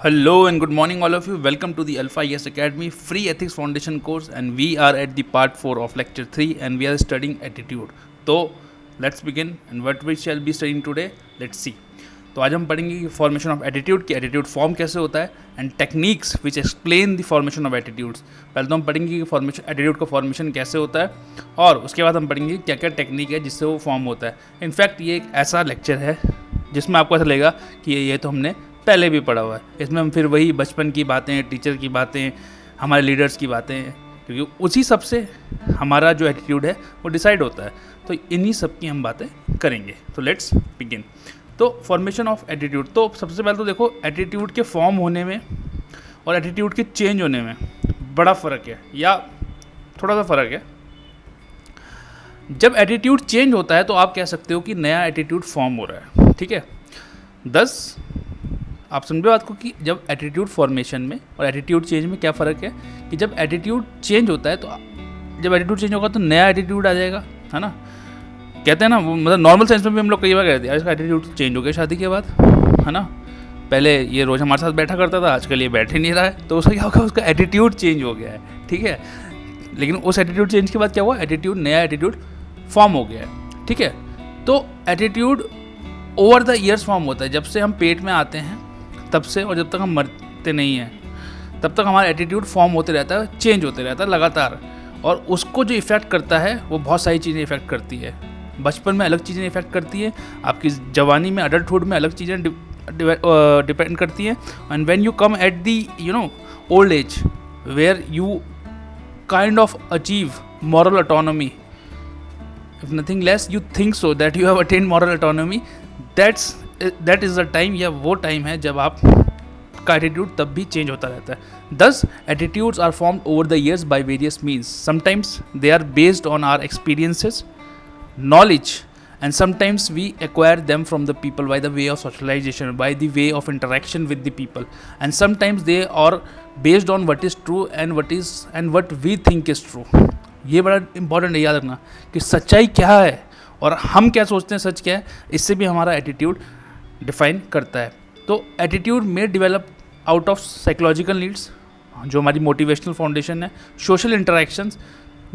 Hello and good morning, all of you. Welcome to the Alpha Yes Academy free ethics foundation course, and we are at the part 4 of lecture 3, and we are studying attitude. So let's begin. And what we shall be studying today, let's see. तो आज हम पढ़ेंगे कि formation of attitude की attitude form कैसे होता है and techniques which explain the formation of attitudes. पहले तो हम पढ़ेंगे कि फॉर्मेशन एटीट्यूड का फॉर्मेशन कैसे होता है, और उसके बाद हम पढ़ेंगे क्या क्या टेक्निक है जिससे वो फॉर्म होता है. इनफैक्ट ये एक ऐसा लेक्चर है जिसमें आपको ऐसा लगेगा कि ये तो हमने पहले भी पढ़ा हुआ है. इसमें हम फिर वही बचपन की बातें, टीचर की बातें, हमारे लीडर्स की बातें, क्योंकि उसी सब से हमारा जो एटीट्यूड है वो डिसाइड होता है. तो इन्हीं सब की हम बातें करेंगे. तो लेट्स बिगिन. तो फॉर्मेशन ऑफ एटीट्यूड, तो सबसे पहले तो देखो एटीट्यूड के फॉर्म होने में और एटीट्यूड के चेंज होने में बड़ा फ़र्क है, या थोड़ा सा फ़र्क है. जब एटीट्यूड चेंज होता है तो आप कह सकते हो कि नया एटीट्यूड फॉर्म हो रहा है. ठीक है, दस आप समझे बात को कि जब एटीट्यूड फॉर्मेशन में और एटीट्यूड चेंज में क्या फ़र्क है, कि जब एटीट्यूड चेंज होता है तो जब एटीट्यूड चेंज होगा तो नया एटीट्यूड आ जाएगा, है ना. कहते हैं ना, मतलब नॉर्मल सेंस में भी हम लोग कई बार कहते हैं इसका एटीट्यूड चेंज हो गया शादी के बाद, है ना. पहले ये रोज़ हमारे साथ बैठा करता था, आजकल ये बैठ ही नहीं रहा है, तो उसका क्या होगा, उसका एटीट्यूड चेंज हो गया है. ठीक है, लेकिन उस एटीट्यूड चेंज के बाद क्या हुआ, एटीट्यूड नया एटीट्यूड फॉर्म हो गया है. ठीक है, तो attitude over the years form होता है. जब से हम पेट में आते हैं तब से, और जब तक हम मरते नहीं हैं तब तक हमारा एटीट्यूड फॉर्म होते रहता है, चेंज होते रहता है लगातार. और उसको जो इफ़ेक्ट करता है वो बहुत सारी चीज़ें इफ़ेक्ट करती है. बचपन में अलग चीज़ें इफ़ेक्ट करती है, आपकी जवानी में, अडल्टहुड में अलग चीज़ें डिपेंड करती हैं. And when you come at the old age where you kind of achieve moral autonomy, if nothing less you think so that you have attained moral autonomy, that is the time, या वो time है जब आप का attitude तब भी change होता रहता है. Thus attitudes are formed over the years by various means. Sometimes they are based on our experiences, knowledge, and sometimes we acquire them from the people by the way of socialization, by the way of interaction with the people, and sometimes they are based on what is true and what we think is true. ये बड़ा important है याद रखना कि सच्चाई क्या है और हम क्या सोचते हैं सच क्या है, इससे भी हमारा एटीट्यूड डिफाइन करता है. तो एटीट्यूड में develop out of psychological needs, जो हमारी मोटिवेशनल फाउंडेशन है, सोशल इंटरेक्शंस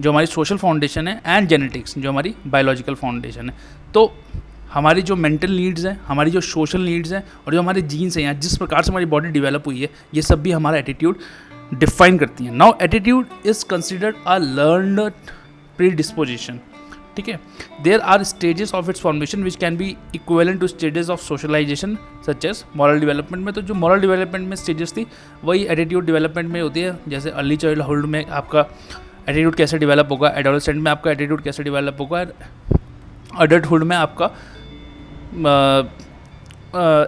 जो हमारी सोशल फाउंडेशन है, एंड जेनेटिक्स जो हमारी बायोलॉजिकल फाउंडेशन है. तो हमारी जो मेंटल नीड्स हैं, हमारी जो सोशल नीड्स हैं, और जो हमारे जीन्स हैं, या जिस प्रकार से हमारी बॉडी डेवलप हुई है, ये सब भी हमारा एटीट्यूड डिफाइन करती हैं. Now attitude is considered a learned predisposition. ठीक है, there are stages of its formation which can be equivalent to stages of socialization such as moral development में. तो जो मॉरल डेवलपमेंट में स्टेजेस थी वही एटीट्यूड डेवलपमेंट में होती है. जैसे अर्ली चाइल्डहुड में आपका एटीट्यूड कैसे डेवलप होगा, एडोलेसेंट में आपका एटीट्यूड कैसे डेवलप होगा, अडल्टहुड में आपका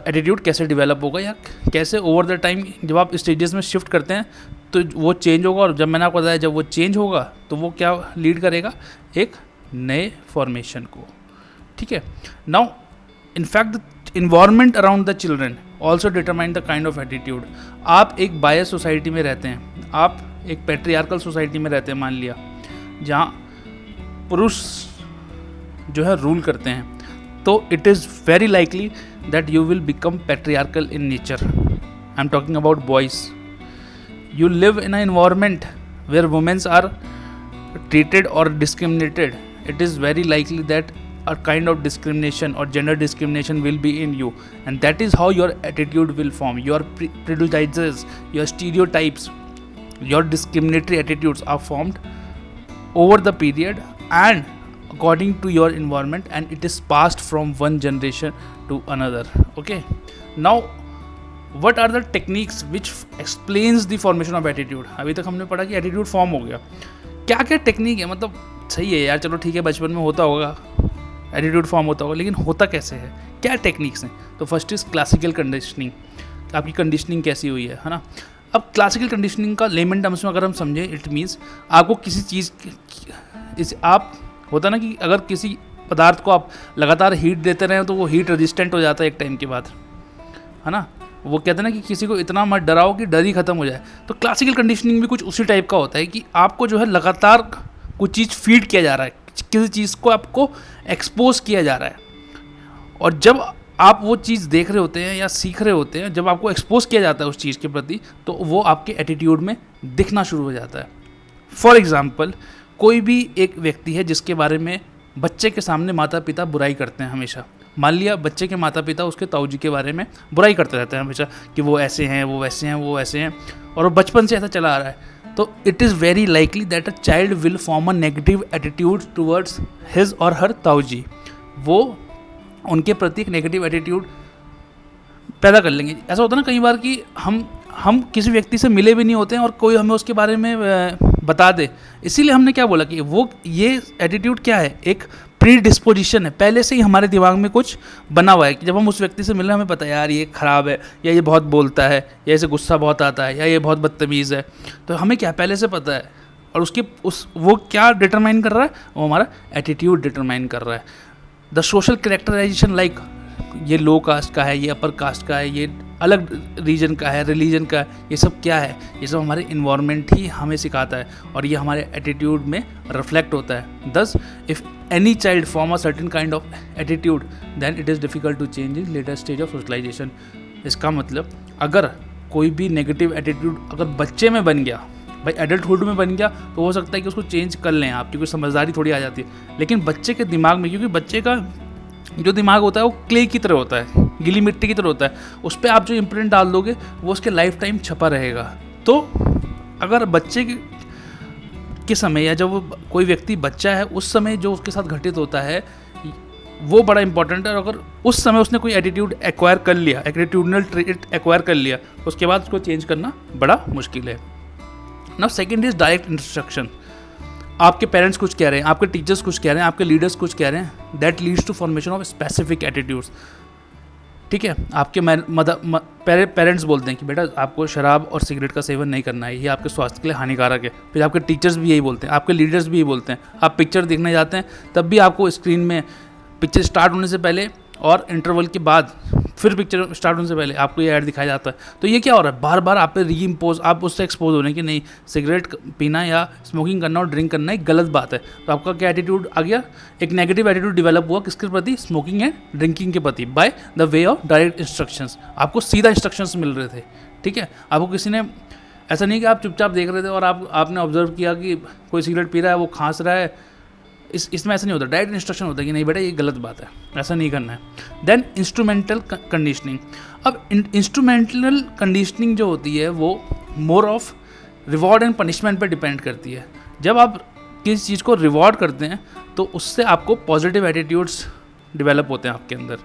एटीट्यूड कैसे डेवलप होगा, या कैसे ओवर द टाइम जब आप स्टेजेस में शिफ्ट करते हैं तो वो चेंज होगा. और जब मैंने आपको बताया जब वो चेंज होगा तो वो क्या लीड करेगा, एक नए फॉर्मेशन को. ठीक है, now in fact the environment around the children also determine the kind of attitude. आप एक बायस सोसाइटी में रहते हैं, आप एक पैट्रियार्कल सोसाइटी में रहते हैं मान लिया, जहाँ पुरुष जो है रूल करते हैं, तो it is very likely that you will become patriarchal in nature. I'm talking about boys. You live in an environment where women are treated or discriminated. It is very likely that a kind of discrimination or gender discrimination will be in you, and that is how your attitude will form. Your prejudices, your stereotypes, your discriminatory attitudes are formed over the period and according to your environment, and it is passed from one generation to another. Okay, now what are the techniques which explains the formation of attitude. अभी तक हमने पढ़ा कि attitude form हो गया, क्या क्या technique है. मतलब सही है यार, चलो ठीक है, बचपन में होता होगा एटीट्यूड फॉर्म होता होगा, लेकिन होता कैसे है, क्या टेक्निक्स हैं. तो फर्स्ट इज क्लासिकल कंडीशनिंग. आपकी कंडीशनिंग कैसी हुई है ना. अब क्लासिकल कंडीशनिंग का लेमन टर्म्स में अगर हम समझें, इट मीन्स आपको किसी चीज़ आप होता ना कि अगर किसी पदार्थ को आप लगातार हीट देते रहें तो वो हीट रेजिस्टेंट हो जाता है एक टाइम के बाद, है ना. वो कहते हैं ना कि किसी को इतना मत डराओ कि डर ही खत्म हो जाए. तो क्लासिकल कंडीशनिंग भी कुछ उसी टाइप का होता है कि आपको जो है लगातार कुछ चीज़ फीड किया जा रहा है, किसी चीज़ को आपको एक्सपोज किया जा रहा है, और जब आप वो चीज़ देख रहे होते हैं या सीख रहे होते हैं, जब आपको एक्सपोज किया जाता है उस चीज़ के प्रति, तो वो आपके एटीट्यूड में दिखना शुरू हो जाता है। फॉर एग्ज़ाम्पल, कोई भी एक व्यक्ति है जिसके बारे में बच्चे के सामने माता पिता बुराई करते हैं हमेशा। मान लिया बच्चे के माता पिता उसके ताऊ जी के बारे में बुराई करते रहते हैं हमेशा कि वो ऐसे हैं, वो वैसे हैं, वो वैसे हैं, और वो बचपन से ऐसा चला आ रहा है, तो it is very likely that a child will form a negative attitude towards his और हर ताऊ जी। वो उनके प्रति एक नेगेटिव एटीट्यूड पैदा कर लेंगे। ऐसा होता है ना कई बार कि हम किसी व्यक्ति से मिले भी नहीं होते हैं और कोई हमें उसके बारे में बता दे, इसीलिए हमने क्या बोला कि वो ये एटीट्यूड क्या है, एक प्री डिस्पोजिशन है, पहले से ही हमारे दिमाग में कुछ बना हुआ है कि जब हम उस व्यक्ति से मिले हमें पता है यार ये ख़राब है, या ये बहुत बोलता है, या इसे गुस्सा बहुत आता है, या ये बहुत बदतमीज़ है, तो हमें क्या पहले से पता है। और वो क्या डिटरमाइन कर रहा है, वो हमारा एटीट्यूड डिटरमाइन कर रहा है। द सोशल कैरेक्टराइजेशन लाइक ये लो कास्ट का है, ये अपर कास्ट का है, ये अलग रीजन का है, रिलीजन का है, ये सब क्या है, ये सब हमारे इन्वायरमेंट ही हमें सिखाता है और ये हमारे एटीट्यूड में रिफ्लेक्ट होता है। Thus if any child form a certain kind of attitude then it is difficult to change in later stage of socialization. इसका मतलब अगर कोई भी नेगेटिव एटीट्यूड अगर बच्चे में बन गया, भाई एडल्टहुड में बन गया, तो हो सकता है कि उसको चेंज कर लें आप, क्योंकि समझदारी थोड़ी आ जाती है। लेकिन बच्चे के दिमाग में, क्योंकि बच्चे का जो दिमाग होता है वो क्ले की तरह होता है, गीली मिट्टी की तरह होता है, उस पर आप जो इम्प्रिंट डाल दोगे वो उसके लाइफ टाइम छपा रहेगा। तो अगर बच्चे के समय या जब कोई व्यक्ति बच्चा है उस समय जो उसके साथ घटित होता है वो बड़ा इंपॉर्टेंट है। और अगर उस समय उसने कोई एटीट्यूड एक्वायर कर लिया, एटीट्यूडनल ट्रेट एक्वायर कर लिया, उसके बाद उसको चेंज करना बड़ा मुश्किल है। Now second is direct instruction. आपके पेरेंट्स कुछ कह रहे हैं, आपके टीचर्स कुछ कह रहे हैं, आपके लीडर्स कुछ कह रहे हैं, that leads to formation of specific attitudes. ठीक है, आपके पेरेंट्स बोलते हैं कि बेटा आपको शराब और सिगरेट का सेवन नहीं करना है, ये आपके स्वास्थ्य के लिए हानिकारक है। फिर आपके टीचर्स भी यही बोलते हैं, आपके लीडर्स भी यही बोलते हैं। आप पिक्चर देखने जाते हैं तब भी आपको स्क्रीन में पिक्चर स्टार्ट होने से पहले और इंटरवल के बाद फिर पिक्चर स्टार्ट होने से पहले आपको ये ऐड दिखाया जाता है। तो ये क्या हो रहा है, बार बार आप पे री इम्पोज, आप उससे एक्सपोज हो रहे हैं कि नहीं सिगरेट पीना या स्मोकिंग करना और ड्रिंक करना एक गलत बात है। तो आपका क्या एटीट्यूड आ गया, एक नेगेटिव एटीट्यूड डेवलप हुआ किसके प्रति, स्मोकिंग एंड ड्रिंकिंग के प्रति, by the way of direct instructions. आपको सीधा इंस्ट्रक्शंस मिल रहे थे। ठीक है, आपको किसी ने, ऐसा नहीं कि आप चुपचाप देख रहे थे और आपने ऑब्जर्व किया कि कोई सिगरेट पी रहा है, वो खांस रहा है, इसमें ऐसा नहीं होता। डायरेक्ट इंस्ट्रक्शन होता है कि नहीं बेटा ये गलत बात है, ऐसा नहीं करना है। Then instrumental conditioning. अब इंस्ट्रूमेंटल कंडीशनिंग जो होती है वो more of reward and punishment पे डिपेंड करती है। जब आप किसी चीज़ को रिवॉर्ड करते हैं तो उससे आपको पॉजिटिव एटीट्यूड्स डेवलप होते हैं आपके अंदर।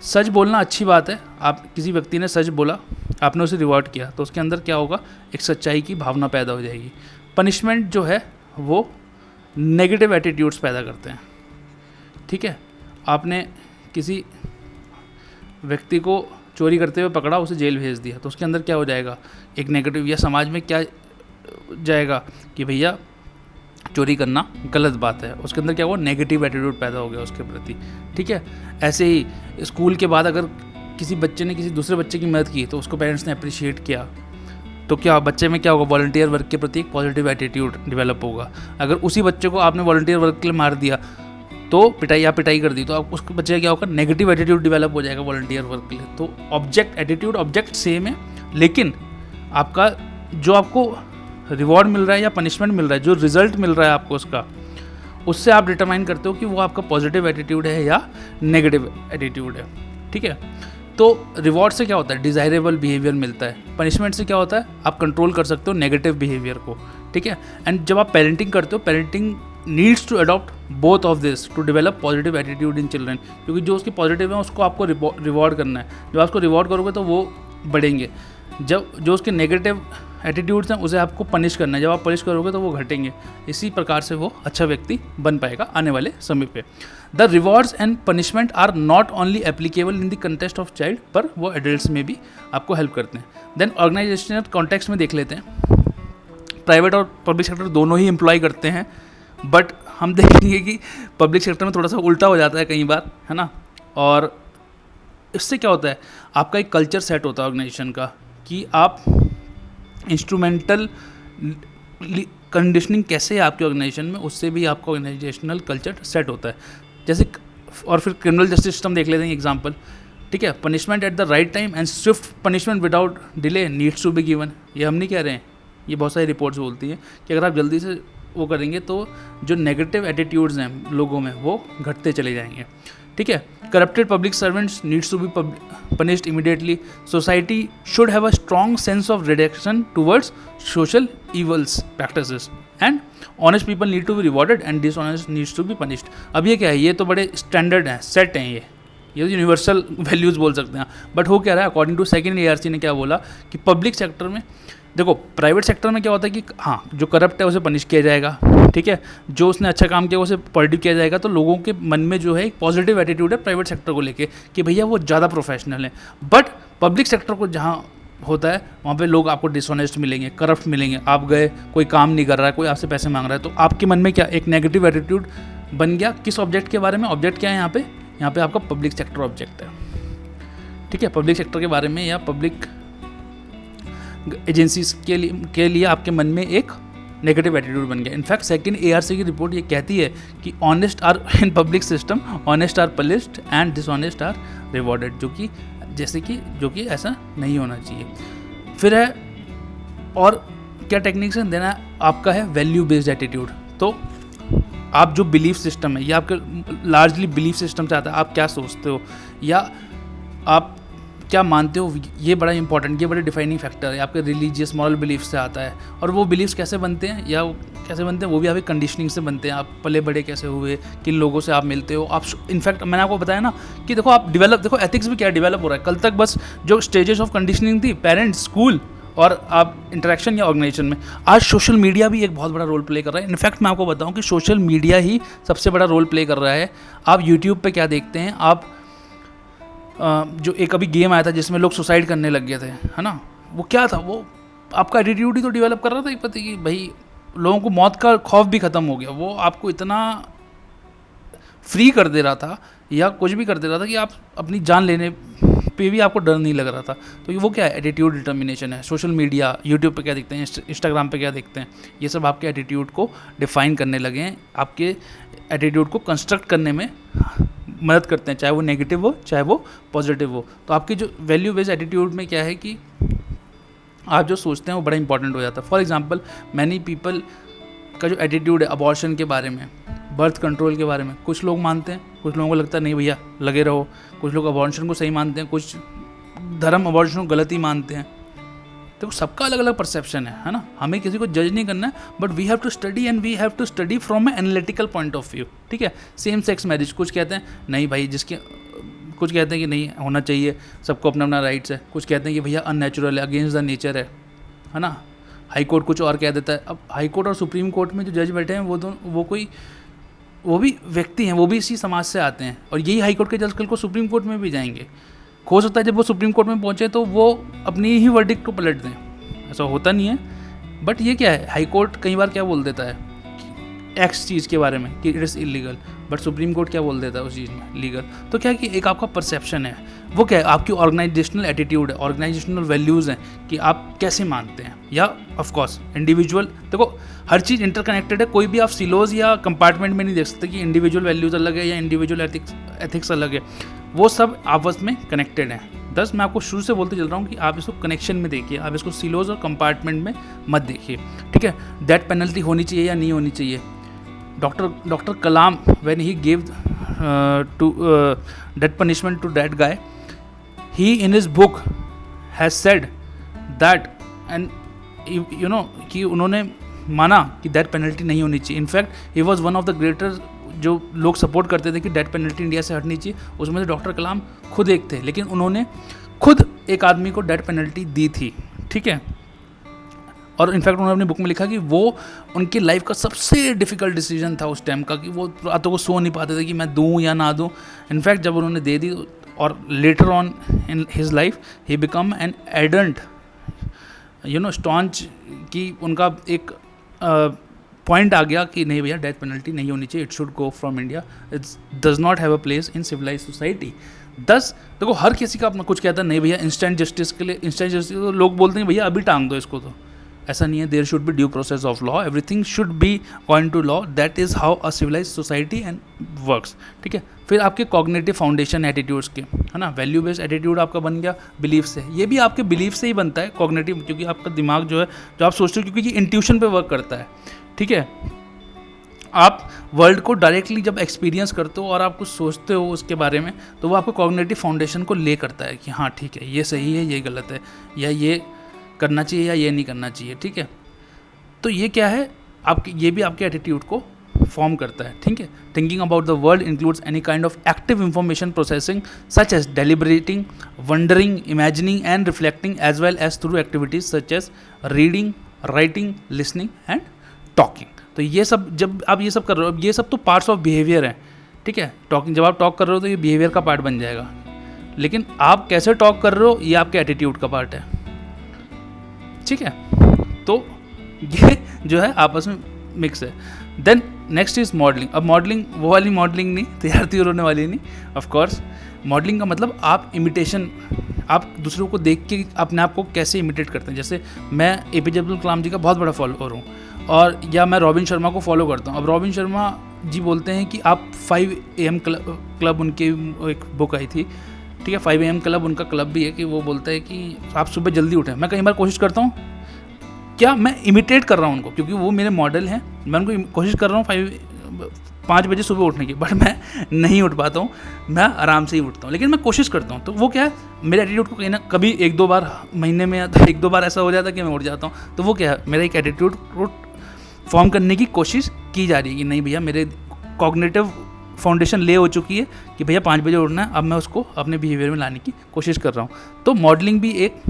सच बोलना अच्छी बात है, आप किसी व्यक्ति ने सच बोला, आपने उसे रिवॉर्ड किया, तो उसके अंदर क्या होगा, एक सच्चाई की भावना पैदा हो जाएगी। पनिशमेंट जो है वो नेगेटिव एटीट्यूड्स पैदा करते हैं। ठीक है, आपने किसी व्यक्ति को चोरी करते हुए पकड़ा, उसे जेल भेज दिया, तो उसके अंदर क्या हो जाएगा, एक नेगेटिव, या समाज में क्या जाएगा कि भैया चोरी करना गलत बात है, उसके अंदर क्या हुआ, नेगेटिव एटीट्यूड पैदा हो गया उसके प्रति। ठीक है, ऐसे ही स्कूल के बाद अगर किसी बच्चे ने किसी दूसरे बच्चे की मदद की तो उसको पेरेंट्स ने अप्रिशिएट किया, तो क्या बच्चे में क्या होगा, वॉलंटियर वर्क के प्रति एक पॉजिटिव एटीट्यूड डेवलप होगा। अगर उसी बच्चे को आपने वॉलंटियर वर्क के लिए मार दिया तो पिटाई कर दी, तो आप उस बच्चे का क्या होगा, नेगेटिव एटीट्यूड डेवलप हो जाएगा वॉलंटियर वर्क के लिए। तो ऑब्जेक्ट सेम है, लेकिन आपका जो आपको रिवॉर्ड मिल रहा है या पनिशमेंट मिल रहा है, जो रिजल्ट मिल रहा है आपको उसका, उससे आप डिटरमाइन करते हो कि वो आपका पॉजिटिव एटीट्यूड है या नेगेटिव एटीट्यूड है। ठीक है, तो रिवॉर्ड से क्या होता है, डिज़ायरेबल बिहेवियर मिलता है। पनिशमेंट से क्या होता है, आप कंट्रोल कर सकते हो नेगेटिव बिहेवियर को। ठीक है, एंड जब आप पेरेंटिंग करते हो, parenting needs to adopt both of this to develop positive attitude in children, क्योंकि जो उसके पॉजिटिव है उसको आपको रिवॉर्ड करना है। जब आप उसको रिवॉर्ड करोगे तो वो बढ़ेंगे, जब जो उसके नेगेटिव एटीट्यूड्स हैं उसे आपको पनिश करना है, जब आप पनिश करोगे तो वो घटेंगे। इसी प्रकार से वो अच्छा व्यक्ति बन पाएगा आने वाले समय पे। The rewards and punishment are not only applicable in the context of child, पर वो एडल्ट्स में भी आपको हेल्प करते हैं। देन ऑर्गेनाइजेशनल कॉन्टेक्स्ट में देख लेते हैं, प्राइवेट और पब्लिक सेक्टर दोनों ही एम्प्लॉय करते हैं, बट हम देखेंगे कि पब्लिक सेक्टर में थोड़ा सा उल्टा हो जाता है कई बार, है ना। और इससे क्या होता है, आपका एक कल्चर सेट होता है ऑर्गेनाइजेशन का, कि आप इंस्ट्रूमेंटल कंडीशनिंग कैसे है आपके ऑर्गेनाइजेशन में, उससे भी आपका ऑर्गेनाइजेशनल कल्चर सेट होता है। जैसे और फिर क्रिमिनल जस्टिस सिस्टम देख लेते हैं एग्जाम्पल, ठीक है। Punishment at the right time and swift punishment without delay needs to be given. ये हम नहीं कह रहे हैं, ये बहुत सारी रिपोर्ट्स बोलती हैं कि अगर आप जल्दी से वो करेंगे तो जो नेगेटिव एटीट्यूड्स हैं लोगों में वो घटते चले जाएंगे, ठीक है। Corrupted public servants needs to be punished immediately. Society should have a strong sense of rejection towards social evils practices and honest people need to be rewarded and dishonest needs to be punished. अब ये क्या है, ये तो बड़े standard हैं, set हैं, ये यूनिवर्सल वैल्यूज़ बोल सकते हैं। बट हो क्या रहा है, अकॉर्डिंग टू सेकेंड ARC ने क्या बोला कि पब्लिक सेक्टर में देखो, प्राइवेट सेक्टर में क्या होता है कि हाँ जो करप्ट है उसे पनिश किया जाएगा, ठीक है, जो उसने अच्छा काम किया उसे पॉजिटिव किया जाएगा। तो लोगों के मन में जो है एक पॉजिटिव एटीट्यूड है प्राइवेट सेक्टर को लेके कि भैया वो ज़्यादा प्रोफेशनल है। बट पब्लिक सेक्टर को जहाँ होता है वहाँ पे लोग आपको डिसऑनेस्ट मिलेंगे, करप्ट मिलेंगे। आप गए, कोई काम नहीं कर रहा है, कोई आपसे पैसे मांग रहा है, तो आपके मन में क्या एक नेगेटिव एटीट्यूड बन गया। किस ऑब्जेक्ट के बारे में? ऑब्जेक्ट क्या है यहाँ पे आपका पब्लिक सेक्टर ऑब्जेक्ट है, ठीक है। पब्लिक सेक्टर के बारे में या पब्लिक एजेंसीज के लिए आपके मन में एक नेगेटिव एटीट्यूड बन गया। इनफैक्ट सेकंड ARC की रिपोर्ट ये कहती है कि honest are in public system, honest are punished and dishonest are rewarded, जो कि ऐसा नहीं होना चाहिए। फिर है और क्या टेक्निक्स है, देना आपका है वैल्यू बेस्ड एटीट्यूड। तो आप जो बिलीफ सिस्टम है, या आपके लार्जली बिलीफ सिस्टम से आता है, आप क्या सोचते हो या आप क्या मानते हो, ये बड़ा इंपॉर्टेंट, ये बड़े डिफाइनिंग फैक्टर है। आपके रिलीजियस मॉरल बिलीफ से आता है, और वो बिलीफ्स कैसे बनते हैं या कैसे बनते हैं वो भी आपकी कंडीशनिंग से बनते हैं। आप पले बड़े कैसे हुए, किन लोगों से आप मिलते हो, आप इनफैक्ट मैंने आपको बताया ना कि देखो आप देखो एथिक्स भी क्या डेवलप हो रहा है। कल तक बस जो स्टेजेस ऑफ कंडीशनिंग थी, पेरेंट्स, स्कूल और आप इंटरेक्शन या ऑर्गेनाइजेशन में, आज सोशल मीडिया भी एक बहुत बड़ा रोल प्ले कर रहा है। इनफैक्ट मैं आपको बताऊँ कि सोशल मीडिया ही सबसे बड़ा रोल प्ले कर रहा है। आप यूट्यूब पर क्या देखते हैं, आप जो एक अभी गेम आया था जिसमें लोग सुसाइड करने लग गए थे, है ना, वो क्या था, वो आपका एटीट्यूड ही तो डेवलप कर रहा था। एक पता कि भाई लोगों को मौत का खौफ भी ख़त्म हो गया, वो आपको इतना फ्री कर दे रहा था या कुछ भी कर दे रहा था कि आप अपनी जान लेने पे भी आपको डर नहीं लग रहा था। तो वो क्या है, एटीट्यूड डिटर्मिनेशन है। सोशल मीडिया, यूट्यूब पे क्या देखते हैं, इंस्टाग्राम पे क्या देखते हैं, ये सब आपके एटीट्यूड को डिफाइन करने लगे हैं, आपके एटीट्यूड को कंस्ट्रक्ट करने में मदद करते हैं, चाहे वो नेगेटिव हो चाहे वो पॉजिटिव हो। तो आपकी जो वैल्यू बेस्ड एटीट्यूड में क्या है कि आप जो सोचते हैं वो बड़ा इंपॉर्टेंट हो जाता है। फॉर एग्जांपल मैनी पीपल का जो एटीट्यूड है अबॉर्शन के बारे में, बर्थ कंट्रोल के बारे में, कुछ लोग मानते हैं, कुछ लोगों को लगता है नहीं भैया लगे रहो, कुछ लोग अबॉर्शन को सही मानते हैं, कुछ धर्म अबॉर्शन को गलत ही मानते हैं। तो सबका अलग अलग परसेप्शन है ना। हमें किसी को जज नहीं करना है, but we have to study and we have to study from a analytical point of view, ठीक है। सेम सेक्स मैरिज, कुछ कहते हैं नहीं भाई, कुछ कहते हैं कि नहीं होना चाहिए, सबको अपना अपना राइट्स है, कुछ कहते हैं कि भैया अननेचुरल है, अगेंस्ट द नेचर है ना। हाई कोर्ट कुछ और कह देता है। अब हाई कोर्ट और सुप्रीम कोर्ट में जो जज बैठे हैं वो भी व्यक्ति हैं, वो भी इसी समाज से आते हैं, और यही हाई कोर्ट के जज कल को सुप्रीम कोर्ट में भी जाएंगे। हो सकता है जब वो सुप्रीम कोर्ट में पहुंचे तो वो अपनी ही वर्डिक्ट को पलट दें, ऐसा होता नहीं है। बट ये क्या है, हाई कोर्ट कई बार क्या बोल देता है एक्स चीज़ के बारे में कि it is illegal, but supreme court क्या बोल देता है उस चीज़ में लीगल। तो क्या कि एक आपका परसेप्शन है, वो क्या है आपकी ऑर्गेनाइजेशनल एटीट्यूड है, ऑर्गेनाइजेशनल वैल्यूज़ हैं कि आप कैसे मानते हैं। या ऑफकोर्स इंडिविजुअल, देखो हर चीज़ इंटरकनेक्टेड है, कोई भी आप सिलोज या कंपार्टमेंट में नहीं देख सकते कि इंडिविजुअल वैल्यूज़ अलग है या इंडिविजुअल एथिक्स अलग है, वो सब आपस में कनेक्टेड हैं। मैं आपको शुरू से बोलते चल रहा हूँ कि आप इसको कनेक्शन में देखिए, आप इसको सिलोज और कंपार्टमेंट में मत देखिए, ठीक है। डेथ पेनल्टी होनी चाहिए या नहीं होनी चाहिए, doctor Kalam when he give death punishment to that guy, he in his book has said that, and you know कि उन्होंने माना कि डेथ पेनल्टी नहीं होनी चाहिए। In fact he was one of the greater, जो लोग सपोर्ट करते थे कि डेथ पेनल्टी इंडिया से हटनी चाहिए, उसमें से डॉक्टर कलाम खुद एक थे, लेकिन उन्होंने खुद एक आदमी को डेथ पेनल्टी दी थी, ठीक है। और इनफैक्ट उन्होंने अपनी बुक में लिखा कि वो उनकी लाइफ का सबसे डिफ़िकल्ट डिसीजन था उस टाइम का, कि वो रातों को सो नहीं पाते थे कि मैं दूँ या ना दूँ। इनफैक्ट जब उन्होंने दे दी, और later on in his life he become an ardent staunch, कि उनका एक पॉइंट आ गया कि नहीं भैया डेथ पेनल्टी नहीं होनी चाहिए, it should go from India, it's does not have a place in civilize society. देखो हर किसी का अपना कुछ कहता है, नहीं भैया इंस्टेंट जस्टिस के लिए, इंस्टेंट जस्टिस तो लोग बोलते हैं भैया अभी टांग दो इसको, तो ऐसा नहीं है. There should be due process of law, everything should be according to law, that is how a civilize society and works. ठीक है. फिर आपके कॉग्निटिव फाउंडेशन एटीट्यूड्स के, है ना, वैल्यू बेस्ड एटीट्यूड आपका बन गया बिलीफ से. ये भी आपके बिलीफ से ही बनता है कॉग्निटिव, क्योंकि आपका दिमाग जो है, जो आप सोचते हो, क्योंकि ये इंट्यूशन पे वर्क करता है. ठीक है. आप वर्ल्ड को डायरेक्टली जब एक्सपीरियंस करते हो और आप कुछ सोचते हो उसके बारे में, तो वो आपको कॉग्निटिव फाउंडेशन को ले करता है कि हाँ ठीक है, ये सही है, ये गलत है, या ये करना चाहिए या ये नहीं करना चाहिए. ठीक है. तो ये क्या है, आपके ये भी आपके एटीट्यूड को फॉर्म करता है. ठीक है. Thinking about the world includes any kind of active information processing such as deliberating, wondering, imagining and reflecting, as well as through activities such as reading, writing, listening and talking. तो ये सब जब आप ये सब कर रहे हो, ये सब तो पार्ट्स ऑफ बिहेवियर हैं. ठीक है. टॉकिंग, जब आप टॉक कर रहे हो तो ये बिहेवियर का पार्ट बन जाएगा, लेकिन आप कैसे टॉक कर रहे हो ये आपके एटीट्यूड का पार्ट है. ठीक है. तो ये जो है आपस में मिक्स है. Then next is modelling. अब मॉडलिंग वो वाली मॉडलिंग नहीं, तैयार होने वाली नहीं. ऑफ कोर्स मॉडलिंग का मतलब आप इमिटेशन, आप दूसरों को देख के अपने आप को कैसे इमिटेट करते हैं. जैसे मैं APJ अब्दुल कलाम जी का बहुत बड़ा फॉलोअर हूँ, और या मैं रॉबिन शर्मा को फॉलो करता हूँ. अब रॉबिन शर्मा जी बोलते हैं कि आप 5 AM क्लब, उनकी एक बुक आई थी. ठीक है. 5 AM क्लब उनका क्लब भी है, कि वो बोलता है कि आप सुबह जल्दी उठें. मैं कई बार कोशिश करता हूँ, क्या मैं इमिटेट कर रहा हूँ उनको, क्योंकि वो मेरे मॉडल हैं. मैं उनको कोशिश कर रहा हूँ 5 बजे सुबह उठने की, बट मैं नहीं उठ पाता हूँ. मैं आराम से ही उठता हूँ, लेकिन मैं कोशिश करता हूँ. तो वो क्या है, मेरे एटीट्यूड को कहीं ना कभी 1-2 बार महीने में, 1-2 बार ऐसा हो जाता है कि मैं उठ जाता हूँ. तो वो क्या है, मेरा एक एटीट्यूड को फॉर्म करने की कोशिश की जा रही है कि नहीं भैया, मेरे कॉग्निटिव फाउंडेशन ले हो चुकी है कि भैया 5 बजे उठना है. अब मैं उसको अपने बिहेवियर में लाने की कोशिश कर रहा हूँ. तो मॉडलिंग भी एक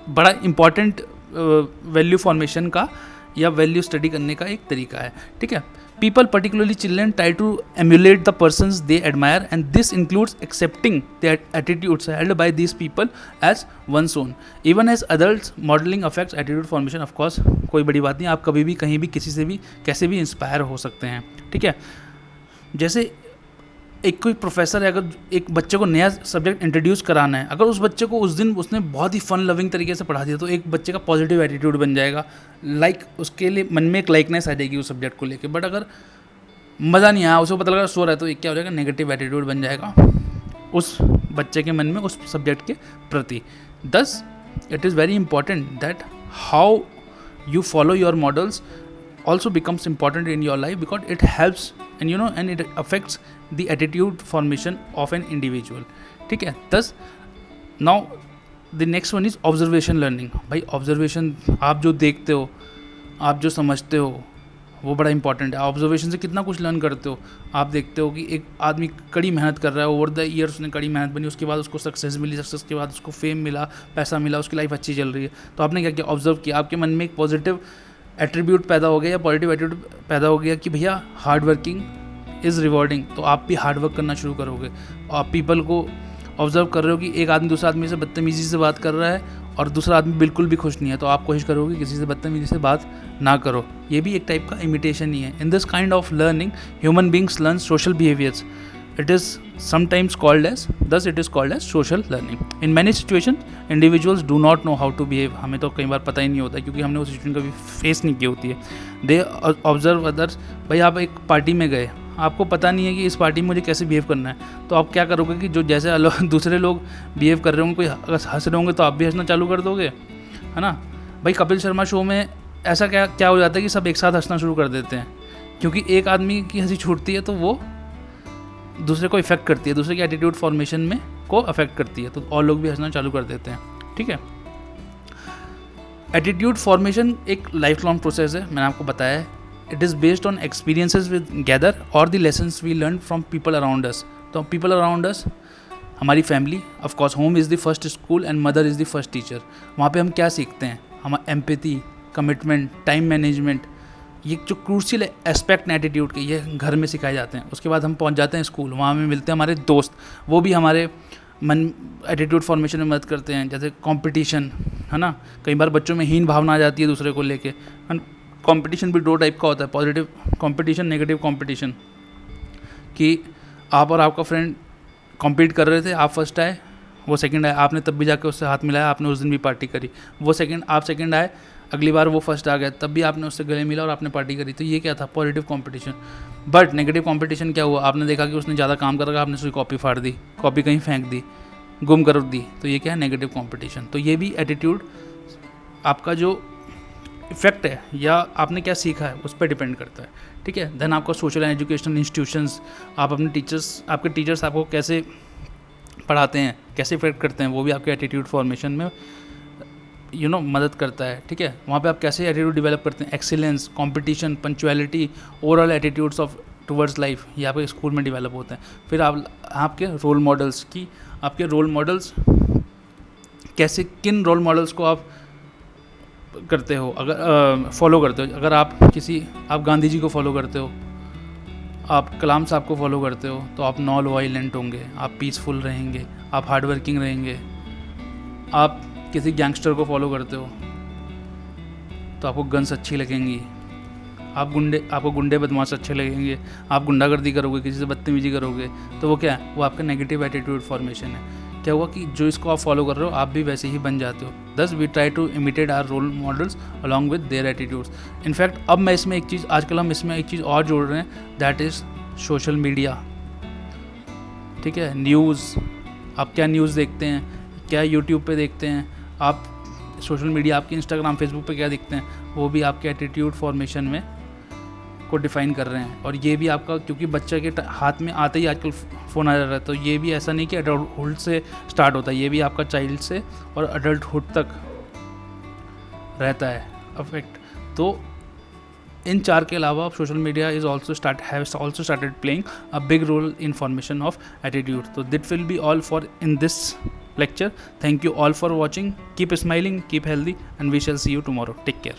बड़ा इम्पॉर्टेंट वैल्यू फॉर्मेशन का या वैल्यू स्टडी करने का एक तरीका है. ठीक है. People, particularly children, try to emulate the persons they admire, and this includes accepting the attitudes held by this people as one's own. Even as adults, modelling affects attitude formation. Of course कोई बड़ी बात नहीं, आप कभी भी कहीं भी किसी से भी कैसे भी इंस्पायर हो सकते हैं. ठीक है. जैसे एक कोई प्रोफेसर है, अगर एक बच्चे को नया सब्जेक्ट इंट्रोड्यूस कराना है, अगर उस बच्चे को उस दिन उसने बहुत ही फन लविंग तरीके से पढ़ा दिया, तो एक बच्चे का पॉजिटिव एटीट्यूड बन जाएगा. उसके लिए मन में एक लाइकनेस आ जाएगी उस सब्जेक्ट को लेके. बट अगर मज़ा नहीं आया, उसे पता लगा सो रहा है, तो एक क्या हो जाएगा, नेगेटिव एटीट्यूड बन जाएगा उस बच्चे के मन में उस सब्जेक्ट के प्रति. Thus it is very important that how you follow your models also becomes important in your life, because it helps and it affects the attitude formation of an individual. ठीक है. thus now the next one is observation learning. भाई observation, आप जो देखते हो, आप जो समझते हो, वो बड़ा इंपॉर्टेंट है. ऑब्जर्वेशन से कितना कुछ लर्न करते हो. आप देखते हो कि एक आदमी कड़ी मेहनत कर रहा है, ओवर द ईयर्स उसने कड़ी मेहनत बनी, उसके बाद उसको सक्सेस मिली, सक्सेस के बाद उसको फेम मिला, पैसा मिला, उसकी लाइफ अच्छी चल रही है. तो आपने क्या किया, ऑब्जर्व किया, आपके मन में एक पॉजिटिव एट्रीब्यूट पैदा हो गया या पॉजिटिव एटीट्यूड पैदा हो गया कि भैया हार्ड वर्किंग इज़ रिवॉर्डिंग. तो आप भी हार्ड वर्क करना शुरू करोगे. आप पीपल को ऑब्जर्व कर रहे हो कि एक आदमी दूसरा आदमी से बदतमीज़ी से बात कर रहा है और दूसरा आदमी बिल्कुल भी खुश नहीं है, तो आप कोशिश करोगे किसी से बदतमीज़ी से बात ना करो. ये भी एक टाइप का इमिटेशन ही है. In this kind of learning human beings learn social behaviours. It is sometimes called as social learning. In many situation individuals do not know how to behave. हमें तो कई बार पता ही नहीं होता, क्योंकि हमने वो सिचुएशन कभी फेस नहीं की होती है. They observe others. भाई आप एक पार्टी में गए, आपको पता नहीं है कि इस पार्टी में मुझे कैसे बिहेव करना है, तो आप क्या करोगे कि जो जैसे दूसरे लोग बिहेव कर रहे होंगे, कोई अगर हंस रहे होंगे तो आप भी हंसना चालू कर दोगे, है ना. भाई कपिल शर्मा शो में ऐसा क्या हो जाता है कि सब एक साथ हंसना शुरू कर देते हैं, क्योंकि एक आदमी की हंसी छूटती है तो वो दूसरे को इफेक्ट करती है, दूसरे के एटीट्यूड फॉर्मेशन में को अफेक्ट करती है, तो और लोग भी हंसना चालू कर देते हैं. ठीक है. एटीट्यूड फॉर्मेशन एक लाइफ लॉन्ग प्रोसेस है, मैंने आपको बताया है. It is based on experiences we gather or the lessons we learn from people around us. तो people around us, हमारी family, of course home is the first school and mother is the first teacher. वहाँ पे हम क्या सीखते हैं, हम empathy, commitment, time management, ये जो क्रूशियल एस्पेक्ट एटीट्यूड के, ये घर में सिखाए जाते हैं. उसके बाद हम पहुँच जाते हैं स्कूल, वहाँ हमें मिलते हैं हमारे दोस्त, वो भी हमारे मन एटीट्यूड फॉर्मेशन में मदद करते हैं. जैसे कंपटीशन, है ना, कई बार बच्चों में हीन भावना आ जाती है दूसरे को लेके. कंपटीशन भी 2 टाइप का होता है, पॉजिटिव कंपटीशन, नेगेटिव कंपटीशन, कि आप और आपका फ्रेंड कॉम्पीट कर रहे थे, आप फर्स्ट आए, वो सेकंड आए, आपने तब भी जाकर उससे हाथ मिलाया, आपने उस दिन भी पार्टी करी. वो सेकंड, आप सेकंड आए, अगली बार वो फर्स्ट आ गया, तब भी आपने उससे गले मिला और आपने पार्टी करी, तो ये क्या था? Positive competition. But negative competition क्या हुआ? आपने देखा कि उसने ज़्यादा काम कर रखा, आपने उसकी कॉपी फाड़ दी, कॉपी कहीं फेंक दी, गुम कर दी, तो ये क्या है? Negative competition. तो ये भी एटीट्यूड, आपका जो इफेक्ट है या आपने क्या सीखा है उस पर डिपेंड करता है, ठीक है। देन आपका सोशल एंड एजुकेशनल इंस्टीट्यूशंस, आप अपने टीचर्स, आपके टीचर्स आपको कैसे पढ़ाते हैं, कैसे इफेक्ट करते हैं, वो भी आपके एटीट्यूड फॉर्मेशन में मदद करता है, ठीक है। वहाँ पे आप कैसे एटीट्यूड डेवलप करते हैं, excellence, competition, punctuality, overall attitudes of towards life, ये आपके स्कूल में डेवलप होते हैं। फिर आपके रोल मॉडल्स की, आपके रोल मॉडल्स कैसे, किन रोल मॉडल्स को आप करते हो, अगर फॉलो करते हो, अगर आप गांधी जी को फॉलो करते हो, आप कलाम साहब को फॉलो करते हो, तो आप नॉन वायलेंट होंगे, आप पीसफुल रहेंगे, आप हार्ड वर्किंग रहेंगे। आप किसी गैंगस्टर को फॉलो करते हो तो आपको गन्स अच्छी लगेंगी, आपको गुंडे बदमाश अच्छे लगेंगे, आप गुंडागर्दी करोगे, किसी से बदतमीजी करोगे, तो वो क्या है? वो आपका नेगेटिव एटीट्यूड फॉर्मेशन है। क्या हुआ कि जो इसको आप फॉलो कर रहे हो आप भी वैसे ही बन जाते हो। Thus we try to imitate our role models along with their attitudes. In fact अब मैं इसमें आजकल हम इसमें एक चीज़ और जोड़ रहे हैं, दैट इज़ सोशल मीडिया, ठीक है। न्यूज़, आप क्या न्यूज़ देखते हैं, क्या यूट्यूब पे देखते हैं, आप सोशल मीडिया, आपके इंस्टाग्राम, फेसबुक पे क्या देखते हैं, वो भी आपके एटीट्यूड फॉर्मेशन में को डिफ़ाइन कर रहे हैं। और ये भी आपका, क्योंकि बच्चे के हाथ में आते ही आजकल फ़ोन आ जा रहा है, तो ये भी ऐसा नहीं कि एडल्टहुड से स्टार्ट होता है, ये भी आपका चाइल्ड से और एडल्टहुड तक रहता है अफेक्ट। तो इन 4 के अलावा social media has also started playing a big role in formation of attitude. तो that will be all for in this lecture. Thank you all for watching. Keep smiling, keep healthy, and we shall see you tomorrow. Take care.